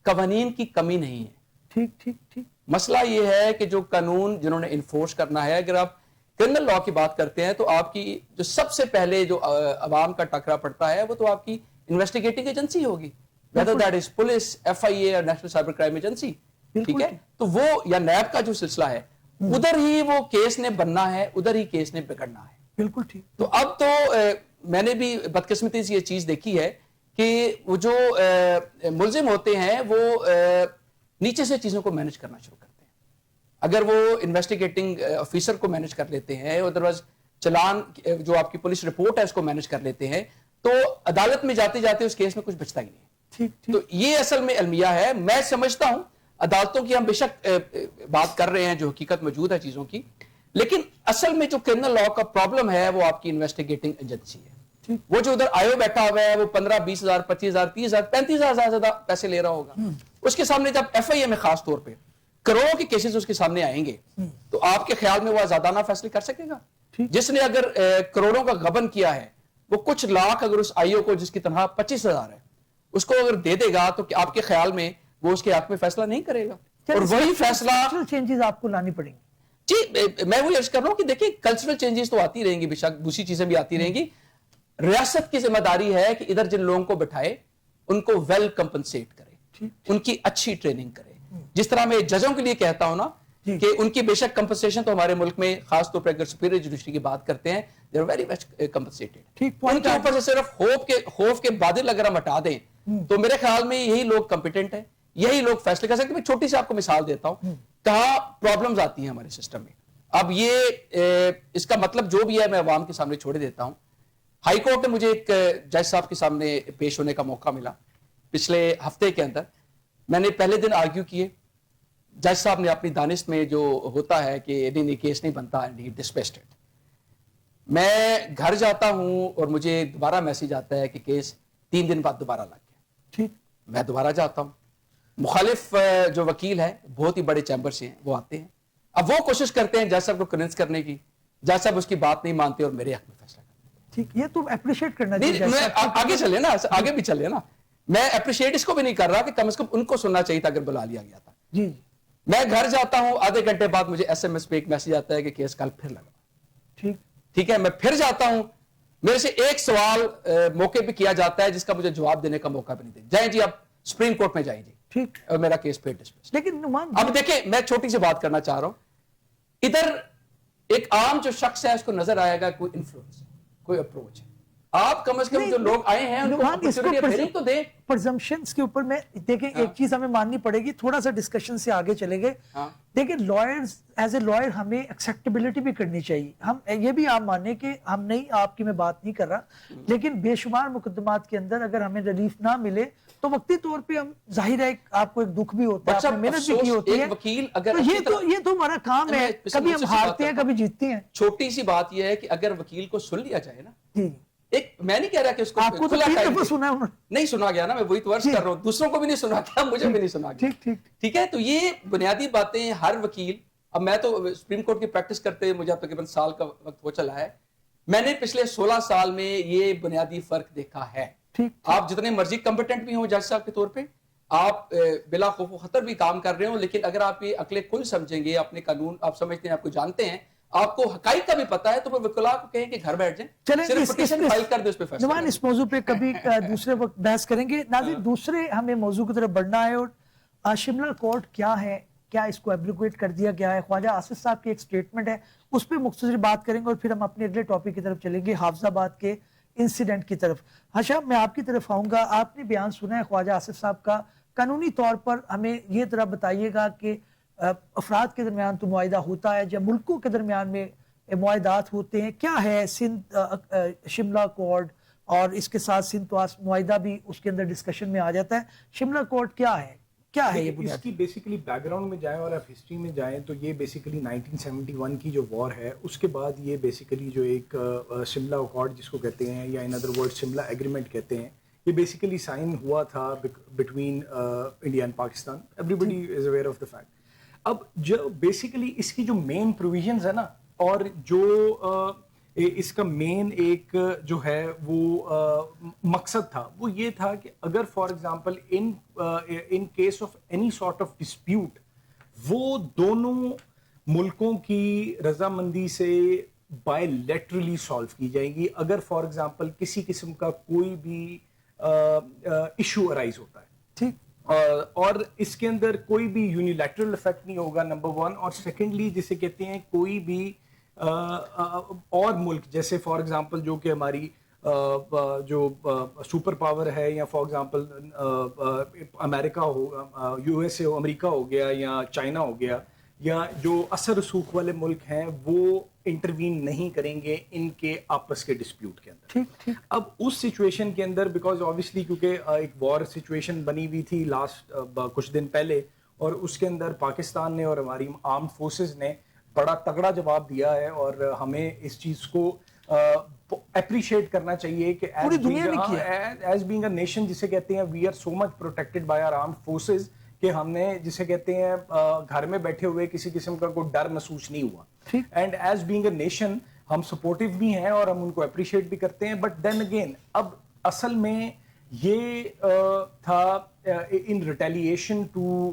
قوانین کی کمی نہیں ہے. ٹھیک. مسئلہ یہ ہے کہ جو قانون جنہوں نے انفورس کرنا ہے, اگر آپ کرمنل لاء کی بات کرتے ہیں تو آپ کی جو سب سے پہلے جو عوام کا ٹکرا پڑتا ہے وہ تو آپ کی انویسٹیگیٹنگ ایجنسی ہوگی, whether that is police, FIA اور نیشنل سائبر کرائم ایجنسی. ٹھیک ہے, تو وہ یا نیب کا جو سلسلہ ہے ادھر ہی وہ کیس نے بننا ہے, ادھر ہی کیس نے بگڑنا ہے. بالکل ٹھیک. تو اب تو میں نے بھی بدقسمتی سے یہ چیز دیکھی ہے کہ وہ جو ملزم ہوتے ہیں وہ نیچے سے چیزوں کو مینج کرنا شروع کرتے ہیں. اگر وہ انویسٹیگیٹنگ آفیسر کو مینج کر لیتے ہیں, ادروائز چلان جو آپ کی پولیس رپورٹ ہے اس کو مینج کر لیتے ہیں, تو عدالت میں جاتے جاتے اس کیس میں کچھ بچتا ہی نہیں. تو یہ اصل میں المیہ ہے. میں سمجھتا ہوں عدالتوں کی ہم بے شک بات کر رہے ہیں جو حقیقت موجود ہے چیزوں کی, لیکن اصل میں جو کرمنل لاء کا پرابلم ہے وہ آپ کی انویسٹیگیٹنگ ایجنسی ہے. وہ جو ادھر آئیو بیٹھا ہوا ہے وہ 15-20 ہزار 25 ہزار 30 ہزار 35 ہزار زیادہ پیسے لے رہا ہوگا. اس کے سامنے جب FIA میں خاص طور پہ کروڑوں کے کیسز اس کے سامنے آئیں گے تو آپ کے خیال میں وہ آزادانہ فیصلے کر سکے گا؟ جس نے اگر کروڑوں کا غبن کیا ہے وہ کچھ لاکھ اگر اس آئیو کو جس کی تنخواہ 25,000 ہے اس کو اگر دے دے گا تو آپ کے خیال میں وہ اس کے حق میں فیصلہ نہیں کرے گا؟ اور وہی فیصلہ چینجز آپ کو لانی پڑیں گی. جی میں وہی عرض کر رہا ہوں کہ دیکھیں کلچرل چینجز تو آتی رہیں گی، بے شک دوسری چیزیں بھی آتی رہیں گی. ریاست کی ذمہ داری ہے کہ ادھر جن لوگوں کو بٹھائے ان کو ویل کمپنسیٹ کرے، ان کی اچھی ٹریننگ کرے. جس طرح میں ججوں کے لیے کہتا ہوں نا کہ ان کی بے شک کمپنسیشن تو ہمارے ملک میں خاص طور پر اگر سپیریئر جوڈیشری کی بات کرتے ہیں they are very much compensated. ان کے اوپر سے صرف خوف کے بادل اگر ہم ہٹا دیں تو میرے خیال میں یہی لوگ کمپیٹنٹ ہیں، یہی لوگ فیصلے کر سکتے ہیں. میں چھوٹی سی آپ کو مثال دیتا ہوں کہاں پرابلمز آتی ہیں ہمارے سسٹم میں. اب یہ اس کا مطلب جو بھی ہے میں عوام کے سامنے چھوڑے دیتا ہوں. ہائی کورٹ میں مجھے ایک جج صاحب کے سامنے پیش ہونے کا موقع ملا پچھلے ہفتے کے اندر. میں نے پہلے دن آرگیو کیے، جج صاحب نے اپنی دانش میں جو ہوتا ہے کہ نہیں کیس نہیں بنتا ڈسپیسڈ. میں گھر جاتا ہوں اور مجھے دوبارہ میسج آتا ہے کہ کیس 3 دن بعد دوبارہ لگ گیا. میں دوبارہ جاتا ہوں، مخالف جو وکیل ہے بہت ہی بڑے چیمبر سے ہیں وہ آتے ہیں. اب وہ کوشش کرتے ہیں جج صاحب کو کنونس کرنے کی، جج صاحب اس کی بات نہیں مانتے اور میرے حق میں فیصلہ کرتے. ٹھیک، یہ تو اپریشیٹ کرنا چاہیے. آگے چلے نا، آگے بھی چلے نا. میں اپریشیٹ اس کو بھی نہیں کر رہا کہ کم از کم ان کو سننا چاہیے تھا اگر بلا لیا گیا تھا. جی میں گھر جاتا ہوں، آدھے گھنٹے بعد مجھے ایس ایم ایس پہ ایک میسج آتا ہے کہ کیس کل پھر لگا. ٹھیک ہے، میں پھر جاتا ہوں، میرے سے ایک سوال موقع پہ کیا جاتا ہے جس کا مجھے جواب دینے کا موقع بھی نہیں دے. جائیں جی آپ سپریم کورٹ میں جائیں جی. ٹھیک، اور میرا کیس پھر ڈسمس. لیکن اب دیکھیں میں چھوٹی سی بات کرنا چاہ رہا ہوں. ادھر ایک عام جو شخص ہے اس کو نظر آئے گا کوئی انفلوئنس، کوئی اپروچ ہے. آپ کم از کم جو لوگ آئے ہیں ان کو اپرچونٹی اپیئرنگ تو دیں. پرزمپشنز کے اوپر میں دیکھیں ایک چیز ہمیں ماننی پڑے گی، تھوڑا سا ڈسکشن سے آگے چلیں گے. دیکھیں لائرز ایز اے لائر ہمیں ایکسیپٹیبلٹی بھی کرنی چاہیے. ہم یہ بھی آپ مانیں کہ ہم نہیں، آپ کی میں بات نہیں کر رہا، لیکن بے شمار مقدمات کے اندر اگر ہمیں ریلیف نہ ملے تو وقتی طور پہ ہم ظاہر ہے آپ کو ایک دکھ بھی ہوتا ہے، آپ نے محنت بھی کی ہوتی ہے. یہ تو ہمارا کام ہے، کبھی ہم ہارتے ہیں کبھی جیتتے ہیں. چھوٹی سی بات یہ ہے کہ اگر وکیل کو سن لیا جائے نا، ایک میں نہیں کہہ رہا کہ اس کو آپ کو نہیں سنا گیا نا، میں وہی تو عرض کر رہا ہوں، دوسروں کو بھی نہیں سنا گیا، مجھے بھی نہیں سنا گیا. ٹھیک ہے، تو یہ بنیادی باتیں ہر وکیل، اب میں تو سپریم کورٹ کی پریکٹس کرتے مجھے اب تقریباً سال کا وقت ہو چلا ہے، میں نے پچھلے 16 سال میں یہ بنیادی فرق دیکھا ہے. آپ جتنے مرضی کمپیٹنٹ بھی ہوں جج صاحب کے طور پہ، آپ بلا خوف و خطر بھی کام کر رہے ہوں، لیکن اگر آپ یہ عقل کل سمجھیں گے، اپنے قانون آپ سمجھتے ہیں، آپ کو جانتے ہیں، آپ کو حقائق کا بھی پتا ہے، تو وہ وکلاء کو کہیں کہ گھر بیٹھ جائیں، صرف پٹیشن فائل کر دیں، اس پہ فیصلہ کریں. اس موضوع پہ کبھی دوسرے وقت بحث کریں گے. ناظرین دوسرے ہمیں موضوع کی طرف بڑھنا ہے، اور شملہ کورٹ کیا ہے، کیا اس کو ایبلیگیٹ کر دیا گیا ہے. خواجہ آصف صاحب کی ایک سٹیٹمنٹ ہے، اس پہ مختصر بات کریں گے اور پھر ہم اپنے اگلے ٹاپک کی طرف چلیں گے، حافظ آباد کے انسیڈنٹ کی طرف. ہاشم میں آپ کی طرف آؤں گا. آپ نے بیان سنا ہے خواجہ آصف صاحب کا. قانونی طور پر ہمیں یہ طرح بتائیے گا کہ افراد کے درمیان تو معاہدہ ہوتا ہے، جب ملکوں کے درمیان میں معاہدات ہوتے ہیں، کیا ہے سندھ شملہ کورٹ اور اس کے ساتھ سندھ تواس معاہدہ بھی اس کے اندر ڈسکشن میں آ جاتا ہے. شملہ کورٹ کیا ہے یہ بنیاد؟ اس کی بیسیکلی بیک گراؤنڈ میں جائیں اور آپ ہسٹری میں جائیں تو یہ بیسیکلی 1971 کی جو وار ہے اس کے بعد یہ بیسیکلی جو ایک شملہ اکارڈ جس کو کہتے ہیں، یا in other word Shimla agreement کہتے ہیں، یہ بیسیکلی سائن ہوا تھا between India and Pakistan. Everybody is aware of the fact. اب جو بیسیکلی اس کی جو مین پروویژنز ہے نا، اور جو اس کا مین ایک جو ہے وہ مقصد تھا، وہ یہ تھا کہ اگر for example in case of any sort of dispute, وہ دونوں ملکوں کی رضامندی سے بائی لیٹرلی سالو کی جائیں گی. اگر فار ایگزامپل کسی قسم کا کوئی بھی ایشو ارائز ہوتا ہے، ٹھیک، اور اس کے اندر کوئی بھی یونیلیٹرل افیکٹ نہیں ہوگا، نمبر 1. اور سیکنڈلی جسے کہتے ہیں کوئی بھی اور ملک، جیسے فار ایگزامپل جو کہ ہماری جو سپر پاور ہے، یا فار ایگزامپل امریکہ ہو، یو ایس اے ہو، امریکہ ہو گیا، یا چائنا ہو گیا، یا جو اثر رسوخ والے ملک ہیں، وہ انٹروین نہیں کریں گے ان کے آپس کے ڈسپیوٹ کے اندر. اب اس سچویشن کے اندر بیکاز آبویسلی کیونکہ ایک وار سچویشن بنی ہوئی تھی لاسٹ کچھ دن پہلے، اور اس کے اندر پاکستان نے اور ہماری آرمڈ فورسز نے بڑا تگڑا جواب دیا ہے، اور ہمیں اس چیز کو اپریشیٹ کرنا چاہیے کہ ایز بینگ اے نیشن، جسے کہتے ہیں we are so much protected by our armed forces, کہ ہم نے جسے کہتے ہیں گھر میں بیٹھے ہوئے کسی قسم کا کوئی ڈر محسوس نہیں ہوا. And as being a nation ہم سپورٹیو بھی ہیں اور ہم ان کو اپریشیٹ بھی کرتے ہیں, بٹ دین اگین اب اصل میں یہ تھا ان ریٹیلیشن ٹو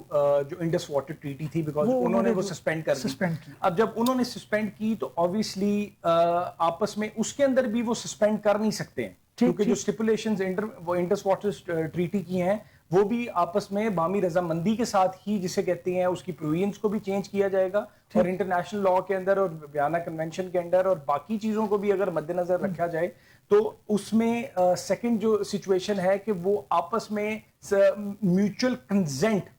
جو انڈس واٹر ٹریٹی تھی, بیکاز انہوں نے وہ سسپینڈ کر دی. اب جب انہوں نے سسپینڈ کی تو obviously آپس میں اس کے اندر بھی وہ سسپینڈ کر نہیں سکتے ہیں, کیونکہ جو اسٹیپولیشنز وہ انڈس واٹر ٹریٹی کی ہیں وہ بھی آپس میں بامی رضامندی کے ساتھ ہی, جسے کہتے ہیں اس کی پرووینس کو بھی چینج کیا جائے گا, اور انٹرنیشنل لا کے اندر اور ویانا کنونشن کے اندر اور باقی چیزوں کو بھی اگر مد نظر رکھا جائے تو اس میں سیکنڈ جو سچویشن ہے کہ وہ آپس میں میوچل کنسنٹ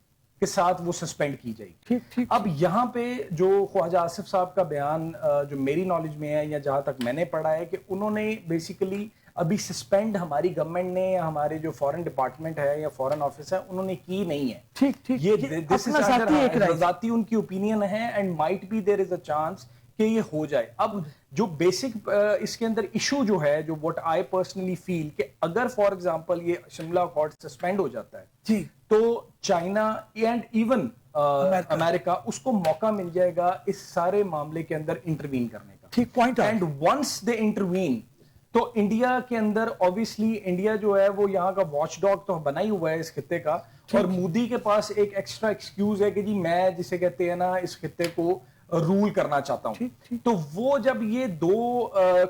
کے ساتھ وہ سسپینڈ کی جائے گی. اب یہاں پہ جو خواجہ آصف صاحب کا بیان جو میری نالج میں ہے یا جہاں تک میں نے پڑھا ہے کہ انہوں نے بیسیکلی ابھی سسپینڈ ہماری گورنمنٹ نے یا ہمارے جو فورن ڈپارٹمنٹ ہے یا فورن آفس ہے انہوں نے کی نہیں ہے. یہ ذاتی ان کی اوپینین ہے and might be there is a chance کہ یہ ہو جائے. اب جو بیسک اس کے اندر ایشو جو ہے, جو what I personally feel کہ اگر فار ایگزامپل یہ شملہ اکارڈ سسپینڈ ہو جاتا ہے تو چائنا اینڈ ایون امریکہ اس کو موقع مل جائے گا اس سارے معاملے کے اندر انٹروین کرنے کا. اینڈ ونس دے انٹروین تو انڈیا کے اندر obviously انڈیا جو ہے وہ یہاں کا واچ ڈاگ تو بنا ہی ہوا ہے اس خطے کا, اور مودی کے پاس ایک ایکسٹرا ایکسکیوز ہے کہ جی میں جسے کہتے ہیں نا اس خطے کو رول کرنا چاہتا ہوں. تو وہ جب یہ دو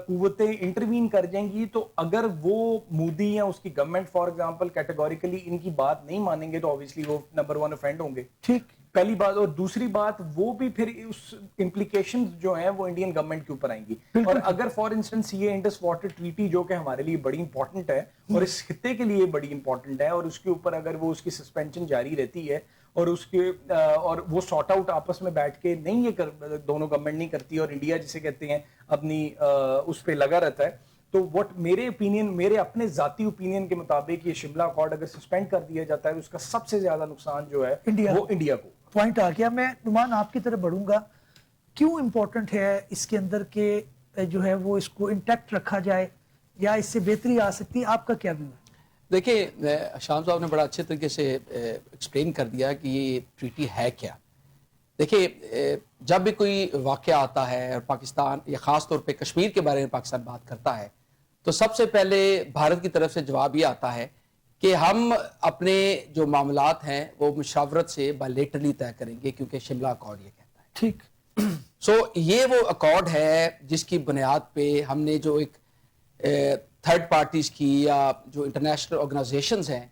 قوتیں انٹروین کر جائیں گی تو اگر وہ مودی یا اس کی گورنمنٹ فار ایگزامپل کیٹیگوریکلی ان کی بات نہیں مانیں گے تو obviously وہ نمبر 1 افینڈ ہوں گے. پہلی بات, اور دوسری بات وہ بھی پھر اس امپلیکیشنز جو ہیں وہ انڈین گورنمنٹ کے اوپر آئیں گی. اور اگر فار انسٹنس یہ انڈس واٹر ٹریٹی جو کہ ہمارے لیے بڑی امپورٹنٹ ہے اور اس خطے کے لیے بڑی امپورٹنٹ ہے, اور اس کے اوپر اگر وہ اس کی سسپینشن جاری رہتی ہے اور اس کے اور وہ سارٹ آؤٹ آپس میں بیٹھ کے نہیں یہ دونوں گورنمنٹ نہیں کرتی اور انڈیا جسے کہتے ہیں اپنی اس پہ لگا رہتا ہے, تو وٹ میرے اوپینین, میرے اپنے ذاتی اوپینین کے مطابق یہ شملہ اکارڈ اگر سسپینڈ کر دیا جاتا ہے تو اس کا سب سے زیادہ نقصان جو ہے وہ انڈیا کو. پوائنٹ آ گیا. میں نعمان آپ کی طرف بڑھوں گا, کیوں امپورٹنٹ ہے اس کے اندر کہ جو ہے وہ اس کو انٹیکٹ رکھا جائے یا اس سے بہتری آ سکتی ہے, آپ کا کیا ویو ہے؟ دیکھیں شام صاحب نے بڑا اچھے طریقے سے ایکسپلین کر دیا کہ یہ ٹریٹی ہے کیا. دیکھیں جب بھی کوئی واقعہ آتا ہے اور پاکستان یا خاص طور پہ کشمیر کے بارے میں پاکستان بات کرتا ہے تو سب سے پہلے بھارت کی طرف سے جواب یہ آتا ہے کہ ہم اپنے جو معاملات ہیں وہ مشاورت سے بائلیٹرلی طے کریں گے, کیونکہ شملہ اکارڈ یہ کہتا ہے. ٹھیک. سو یہ وہ اکارڈ ہے جس کی بنیاد پہ ہم نے جو ایک تھرڈ پارٹیز کی یا جو انٹرنیشنل آرگنائزیشنز ہیں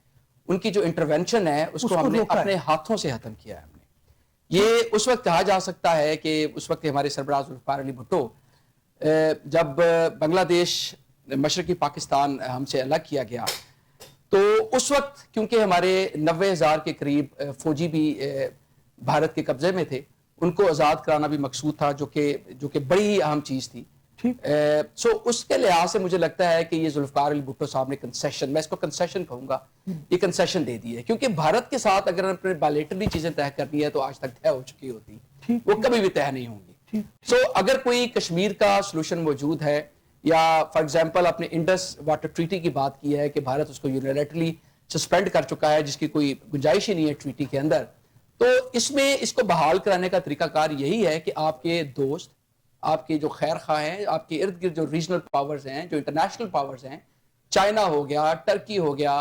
ان کی جو انٹرونشن ہے اس کو ہم نے اپنے ہاتھوں سے ختم کیا ہے. ہم نے یہ اس وقت کہا جا سکتا ہے کہ اس وقت ہمارے سربراہ ذوالفقار علی بھٹو جب بنگلہ دیش مشرقی پاکستان ہم سے الگ کیا گیا تو اس وقت کیونکہ ہمارے 90,000 کے قریب فوجی بھی بھارت کے قبضے میں تھے, ان کو آزاد کرانا بھی مقصود تھا جو کہ بڑی ہی اہم چیز تھی. سو اس کے لحاظ سے مجھے لگتا ہے کہ یہ ذوالفقار علی بھٹو صاحب نے کنسیشن, میں اس کو کنسیشن کہوں گا, یہ کنسیشن دے دی ہے, کیونکہ بھارت کے ساتھ اگر اپنے بائلیٹرلی چیزیں طے کرنی ہے تو آج تک طے ہو چکی ہوتی, وہ کبھی بھی طے نہیں ہوں گی. سو اگر کوئی کشمیر کا سلوشن موجود ہے یا فار ایگزامپل اپنے انڈس واٹر ٹریٹی کی بات کی ہے کہ بھارت اس کو یونیلیٹرلی سسپینڈ کر چکا ہے جس کی کوئی گنجائش ہی نہیں ہے ٹریٹی کے اندر, تو اس میں اس کو بحال کرانے کا طریقہ کار یہی ہے کہ آپ کے دوست, آپ کے جو خیر خواہ ہیں, آپ کے ارد گرد جو ریجنل پاورز ہیں, جو انٹرنیشنل پاورز ہیں, چائنا ہو گیا, ٹرکی ہو گیا,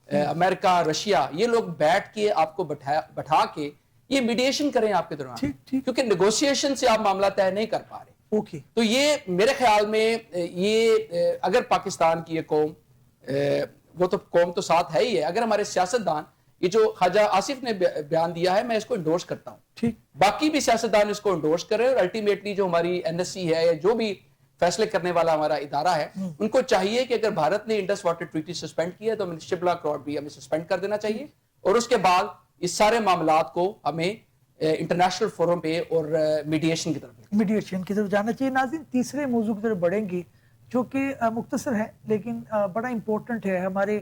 امریکہ, رشیا, یہ لوگ بیٹھ کے آپ کو بٹھا کے یہ میڈیشن کریں آپ کے دوران, کیونکہ نیگوشیشن سے آپ معاملہ طے نہیں کر پا رہے. تو یہ میرے خیال میں یہ اگر پاکستان کی یہ قوم, وہ تو قوم تو ساتھ ہے ہی ہے, اگر ہمارے سیاستدان یہ جو خواجہ آصف نے بیان دیا ہے میں اس کو انڈورس کرتا ہوں, باقی بھی سیاستدان اس کو انڈورس کریں, اور الٹیمیٹلی جو ہماری NSC ہے یا جو بھی فیصلے کرنے والا ہمارا ادارہ ہے ان کو چاہیے کہ اگر بھارت نے انڈس واٹر ٹریٹی سسپینڈ کی ہے تو ہمیں شملہ اکارڈ بھی ہمیں سسپینڈ کر دینا چاہیے, اور اس کے بعد اس سارے معاملات کو ہمیں انٹرنیشنل فورم پہ اور میڈیشن کی طرف جانا چاہیے. ناظرین تیسرے موضوع کی طرف بڑھیں گے جو کہ مختصر ہے لیکن بڑا امپورٹنٹ ہے. ہمارے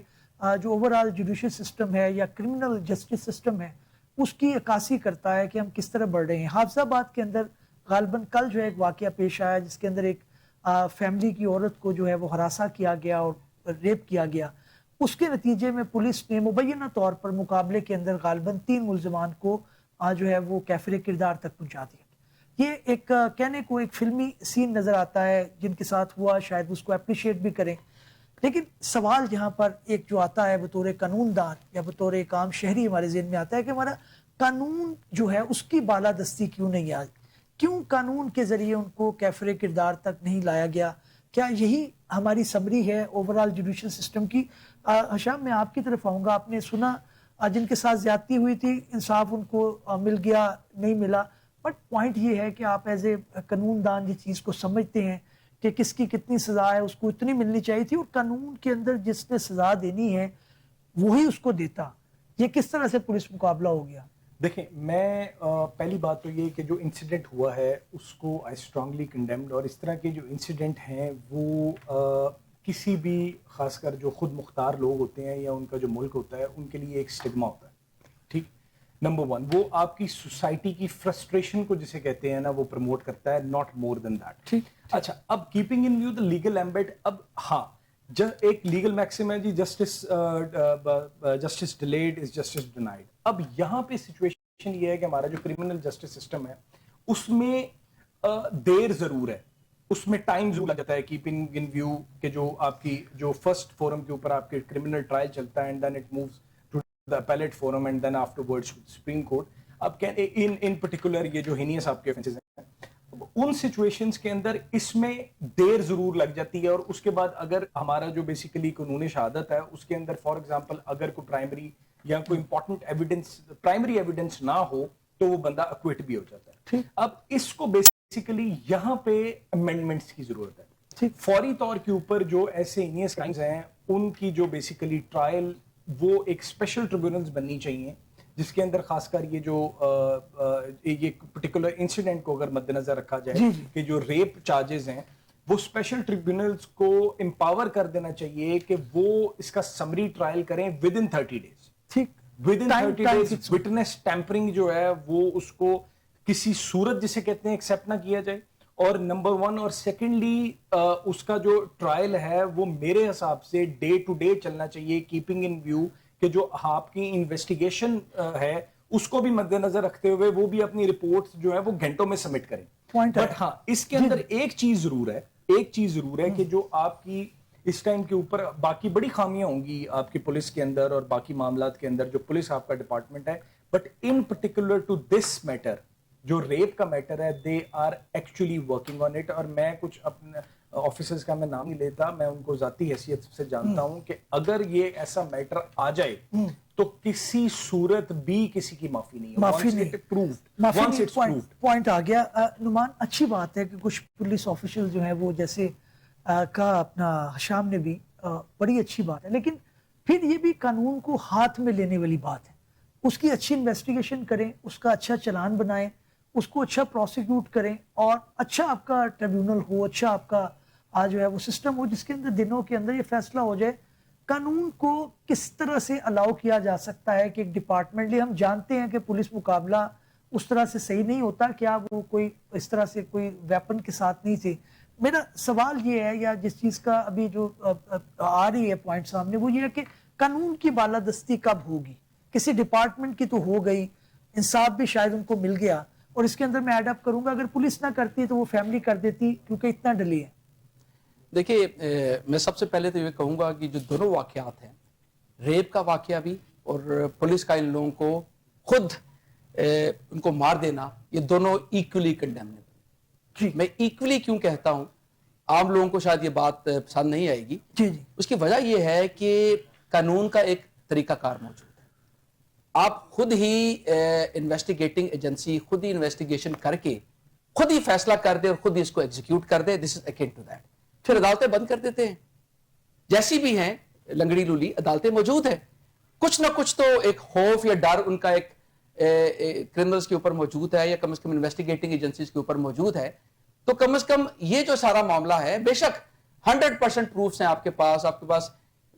جو اوورآل جوڈیشل سسٹم ہے یا کرمنل جسٹس سسٹم ہے اس کی عکاسی کرتا ہے کہ ہم کس طرح بڑھ رہے ہیں. حافظ آباد کے اندر غالباً کل جو ہے ایک واقعہ پیش آیا جس کے اندر ایک فیملی کی عورت کو جو ہے وہ ہراساں کیا گیا اور ریپ کیا گیا. اس کے نتیجے میں پولیس نے مبینہ طور پر مقابلے کے اندر غالباً 3 ملزمان کو جو ہے وہ کیفر کردار تک پہنچا دیا. یہ ایک کہنے کو ایک فلمی سین نظر آتا ہے جن کے ساتھ ہوا, شاید اس کو اپریشیٹ بھی کریں, لیکن سوال جہاں پر ایک جو آتا ہے بطور قانون دان یا بطور ایک عام شہری ہمارے ذہن میں آتا ہے کہ ہمارا قانون جو ہے اس کی بالادستی کیوں نہیں آئی, کیوں قانون کے ذریعے ان کو کیفر کردار تک نہیں لایا گیا. کیا یہی ہماری سمری ہے اوورال جوڈیشل سسٹم کی؟ ہشام میں آپ کی طرف آؤں گا. آپ نے سنا جن کے ساتھ زیادتی ہوئی تھی انصاف ان کو مل گیا نہیں ملا, بٹ پوائنٹ یہ ہے کہ آپ ایز اے قانون دان یہ چیز کو سمجھتے ہیں کہ کس کی کتنی سزا ہے, اس کو اتنی ملنی چاہیے تھی, اور قانون کے اندر جس نے سزا دینی ہے وہی اس کو دیتا. یہ کس طرح سے پولیس مقابلہ ہو گیا؟ دیکھیں, میں پہلی بات تو یہ کہ جو انسیڈنٹ ہوا ہے اس کو آئی اسٹرانگلی کنڈیمڈ, اور اس طرح کے جو انسیڈنٹ ہیں وہ کسی بھی خاص کر جو خود مختار لوگ ہوتے ہیں یا ان کا جو ملک ہوتا ہے ان کے لیے ایک اسٹگما ہوتا ہے. ٹھیک, نمبر ون, وہ آپ کی سوسائٹی کی فرسٹریشن کو جسے کہتے ہیں نا وہ پروموٹ کرتا ہے, ناٹ مور دین دیٹ. اچھا, اب keeping in view the legal ambit, اب ہاں ایک لیگل میکسم ہے جی, justice delayed is justice denied. اب یہاں پہ سچویشن یہ ہے کہ ہمارا جو کرمنل جسٹس سسٹم ہے اس میں دیر ضرور ہے, اس میں ٹائم ضرور لگ جاتا ہے کیپنگ ان ویو کہ جو آپ کی جو فرسٹ فورم کے اوپر آپ کے کرمنل ٹرائل چلتا ہے, and then it moves to the appellate forum and then afterwards supreme court. اب ان پرٹیکولر یہ جو ہینیس آپ کے offences ہیں ان سچویشنز کے اندر اس میں دیر ضرور لگ جاتی ہے, اور اس کے بعد اگر ہمارا جو بیسیکلی قانون شہادت ہے اس کے اندر فار ایگزامپل اگر کوئی پرائمری یا کوئی امپورٹنٹ ایویڈنس پرائمری ایویڈنس نہ ہو تو وہ بندہ اکویٹ بھی ہو جاتا ہے. اب اس کو بیسیکلی یہاں پہ امینڈمنٹس کی ضرورت ہے. فوری طور کے اوپر جو ایسے ہینیس کرائمز ہیں ان کی جو بیسیکلی ٹرائل وہ ایک اسپیشل ٹریبیونلز بننی چاہیے, جس کے اندر خاص کر یہ جو یہ پرٹیکولر انسیڈنٹ کو اگر مد نظر رکھا جائے کہ جو ریپ چارجز ہیں وہ اسپیشل ٹریبیونلز کو امپاور کر دینا چاہیے کہ وہ اس کا سمری ٹرائل کریں ود ان 30 days. ٹھیک, with in 30 days witness tampering جو ہے وہ اس کو کسی صورت جسے کہتے ہیں ایکسیپٹ نہ کیا جائے, اور نمبر ون, اور سیکنڈلی اس کا جو ٹرائل ہے وہ میرے حساب سے ڈے ٹو ڈے چلنا چاہیے, کیپنگ ان ویو کہ جو آپ کی انویسٹیگیشن ہے اس کو بھی مد نظر رکھتے ہوئے وہ بھی اپنی رپورٹس جو ہے وہ گھنٹوں میں سبمٹ کریں. بٹ ہاں اس کے اندر ایک چیز ضرور ہے کہ جو آپ کی اس ٹائم کے اوپر باقی بڑی خامیاں ہوں گی آپ کی پولیس کے اندر اور باقی معاملات کے اندر جو پولیس آپ کا ڈپارٹمنٹ ہے, but in particular to this matter جو ریپ کا میٹر ہے they are actually working on it. اور میں کچھ اپنے آفیسرز کا میں نام نہیں لیتا, میں ان کو ذاتی حیثیت سے جانتا ہوں کہ اگر یہ ایسا میٹر آ جائے تو کسی صورت بھی کسی کی معافی نہیں. پوائنٹ آ گیا نعمان, اچھی بات ہے کہ کچھ پولیس آفیشل جو ہیں وہ جیسے کہا اپنا ہشام نے بھی, بڑی اچھی بات ہے, لیکن پھر یہ بھی قانون کو ہاتھ میں لینے والی بات ہے. اس کی اچھی انویسٹیگیشن کریں, اس کا اچھا چلان بنائیں, اس کو اچھا پروسیکیوٹ کریں, اور اچھا آپ کا ٹریبیونل ہو, اچھا آپ کا جو ہے وہ سسٹم ہو جس کے اندر دنوں کے اندر یہ فیصلہ ہو جائے. قانون کو کس طرح سے الاؤ کیا جا سکتا ہے کہ ایک ڈپارٹمنٹلی ہم جانتے ہیں کہ پولیس مقابلہ اس طرح سے صحیح نہیں ہوتا, کیا وہ کوئی اس طرح سے کوئی ویپن کے ساتھ نہیں تھے. میرا سوال یہ ہے, یا جس چیز کا ابھی جو آ رہی ہے پوائنٹ سامنے, وہ یہ ہے کہ قانون کی بالادستی کب ہوگی؟ کسی ڈپارٹمنٹ کی تو ہو گئی, انصاف بھی شاید ان کو مل گیا, اور اس کے اندر میں ایڈ اپ کروں گا اگر پولیس نہ کرتی تو وہ فیملی کر دیتی کیونکہ اتنا ڈیلے ہے. دیکھیے, میں سب سے پہلے تو یہ کہوں گا کہ جو دونوں واقعات ہیں, ریپ کا واقعہ بھی اور پولیس کا ان لوگوں کو خود ان کو مار دینا, یہ دونوں ایکولی کنڈیمنیبل. میں ایکولی کیوں کہتا ہوں, عام لوگوں کو شاید یہ بات پسند نہیں آئے گی. اس کی وجہ یہ ہے کہ قانون کا ایک طریقہ کار موجود ہے. آپ خود ہی انویسٹیگیٹنگ ایجنسی خود ہی انویسٹیگیشن کر کے خود ہی فیصلہ کر دے اور خود ہی اس کو ایگزیکیوٹ کر دے, دس از اکین ٹو دیٹ. پھر عدالتیں بند کر دیتے ہیں, جیسی بھی ہیں لنگڑی لولی عدالتیں موجود ہیں. کچھ نہ کچھ تو ایک خوف یا ڈر ان کا ایک کرمنلز کے اوپر موجود ہے, یا کم از کم انویسٹیگیٹنگ ایجنسیز کے اوپر موجود ہے. تو کم از کم یہ جو سارا معاملہ ہے, بے شک 100% پروفس ہیں آپ کے پاس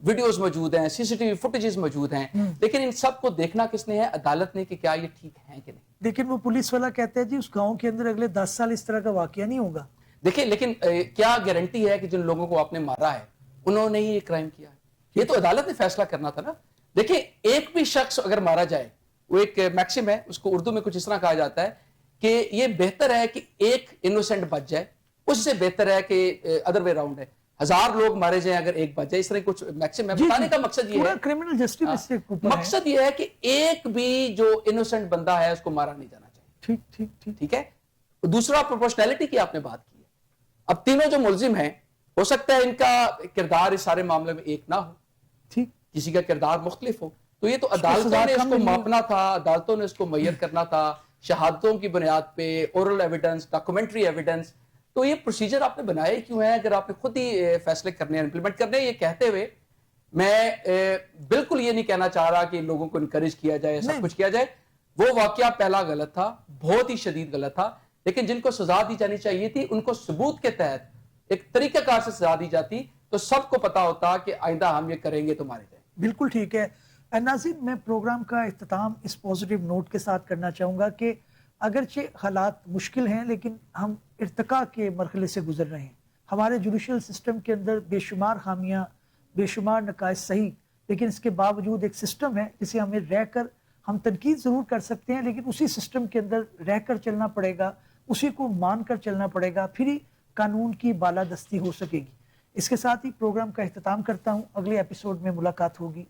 ویڈیوز موجود ہیں, سی سی ٹی وی فوٹیجز موجود ہیں, لیکن ان سب کو دیکھنا کس نے ہے؟ عدالت نے, کہ کیا یہ ٹھیک ہے کہ نہیں. لیکن وہ پولیس والا کہتے ہیں جی اس گاؤں کے اندر اگلے 10 سال اس طرح کا واقعہ نہیں ہوگا. دیکھیں, لیکن کیا گارنٹی ہے کہ جن لوگوں کو آپ نے مارا ہے انہوں نے یہ کرائم کیا ہے؟ یہ تو عدالت نے فیصلہ کرنا تھا نا. دیکھیں, ایک بھی شخص اگر مارا جائے, وہ ایک میکسم ہے, اس کو اردو میں کچھ اس طرح کہا جاتا ہے کہ یہ بہتر ہے کہ ایک انوسینٹ بچ جائے، اس سے بہتر ہے کہ ادر وے راؤنڈ ہے، 1000 لوگ مارے جائیں اگر ایک بچ جائے، اس طرح کچھ میکسیمم بتانے کا مقصد یہ ہے، کرمنل جسٹس اس سے اوپر ہے، مقصد یہ ہے کہ ایک بھی جو انوسینٹ بندہ ہے اس کو مارا نہیں جانا چاہیے. ٹھیک ہے. دوسرا پروپورشنالٹی کی آپ نے بات کی ہے. اب تینوں جو ملزم ہیں ہو سکتا ہے ان کا کردار اس سارے معاملے میں ایک نہ ہو، ٹھیک، کسی کا کردار مختلف ہو، تو یہ تو عدالتوں نے اس کو ماپنا تھا، عدالتوں نے اس کو معیر کرنا تھا، شہادتوں کی بنیاد پہ، اورل ایویڈنس، ڈاکومنٹری ایویڈنس. تو یہ پروسیجر آپ نے بنائے کیوں ہیں اگر آپ نے خود ہی فیصلے کرنے ہیں، امپلیمنٹ کرنے ہیں؟ یہ کہتے ہوئے میں بالکل یہ نہیں کہنا چاہ رہا کہ لوگوں کو انکریج کیا جائے، سب کچھ کیا جائے. وہ واقعہ پہلا غلط تھا، بہت ہی شدید غلط تھا، لیکن جن کو سزا دی جانی چاہیے تھی ان کو ثبوت کے تحت ایک طریقہ کار سے سزا دی جاتی تو سب کو پتا ہوتا کہ آئندہ ہم یہ کریں گے تو مارے جائیں. بالکل ٹھیک ہے. ناظرین، میں پروگرام کا اختتام اس پازیٹیو نوٹ کے ساتھ کرنا چاہوں گا کہ اگرچہ حالات مشکل ہیں لیکن ہم ارتقاء کے مرحلے سے گزر رہے ہیں. ہمارے جوڈیشل سسٹم کے اندر بے شمار خامیاں، بے شمار نقائص صحیح، لیکن اس کے باوجود ایک سسٹم ہے جسے ہمیں رہ کر ہم تنقید ضرور کر سکتے ہیں، لیکن اسی سسٹم کے اندر رہ کر چلنا پڑے گا، اسی کو مان کر چلنا پڑے گا، پھر ہی قانون کی بالادستی ہو سکے گی. اس کے ساتھ ہی پروگرام کا اختتام کرتا ہوں. اگلے ایپیسوڈ میں ملاقات ہوگی.